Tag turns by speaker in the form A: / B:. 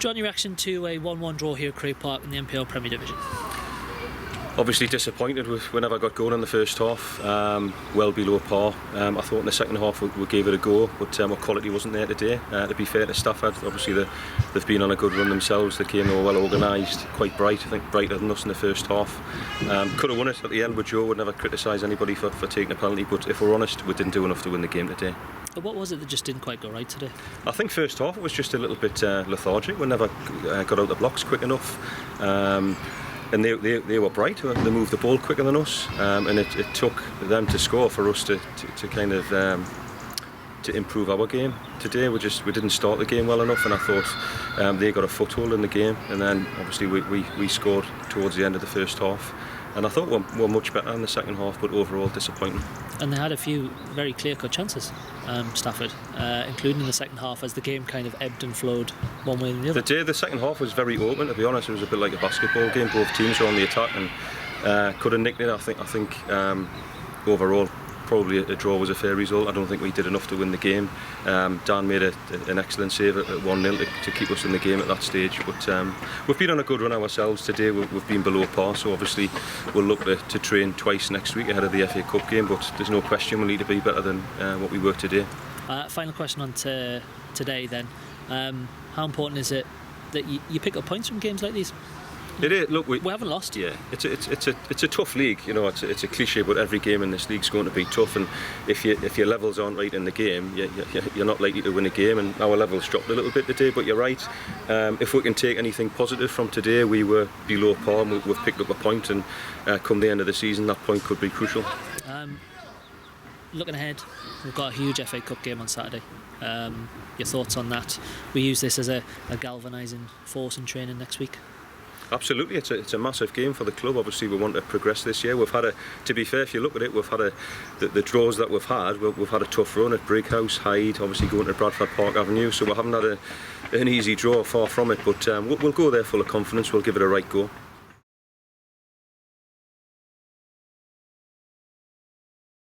A: Jon, your reaction to a 1-1 draw here at Craig Park in the MPL Premier Division?
B: Obviously disappointed with whenever I got going in the first half, well below par. I thought in the second half we gave it a go, but our quality wasn't there today. To be fair to Stafford, obviously they've been on a good run themselves. They came, they were well organised, quite bright, I think brighter than us in the first half. Could have won it at the end, but Joe would never criticise anybody for taking a penalty, but if we're honest, we didn't do enough to win the game today.
A: But what was it that just didn't quite go right today?
B: I think first half it was just a little bit lethargic. We never got out the blocks quick enough. And they were bright. They moved the ball quicker than us, and it took them to score for us to kind of to improve our game. Today we didn't start the game well enough, and I thought they got a foothold in the game, and then obviously we scored towards the end of the first half, and I thought we were much better in the second half, but overall disappointing. And
A: they had a few very clear-cut chances, Stafford, including in the second half as the game kind of ebbed and flowed one way or the other.
B: The second half was very open, to be honest. It was a bit like a basketball game. Both teams were on the attack and could have nicked it. I think overall probably a draw was a fair result. I don't think we did enough to win the game. Dan made an excellent save at 1-0 to keep us in the game at that stage, but we've been on a good run ourselves today. We've been below par, so obviously we'll look to train twice next week ahead of the FA Cup game, but there's no question we'll need to be better than what we were today.
A: Final question on today then. How important is it that you pick up points from games like these?
B: It is. Look, we
A: haven't lost.
B: Yeah, it's a tough league. You know, it's a cliche, but every game in this league's going to be tough. And if your levels aren't right in the game, you're not likely to win a game. And our levels dropped a little bit today. But you're right. If we can take anything positive from today, we were below par. And we've picked up a point, and come the end of the season, that point could be crucial.
A: Looking ahead, we've got a huge FA Cup game on Saturday. Your thoughts on that? We use this as a galvanising force in training next week.
B: Absolutely, it's a massive game for the club. Obviously, we want to progress this year. We've had to be fair, if you look at it, we've had the draws that we've had a tough run at Brighouse, Hyde, obviously going to Bradford Park Avenue. So we haven't had an easy draw, far from it. But we'll go there full of confidence. We'll give it a right go.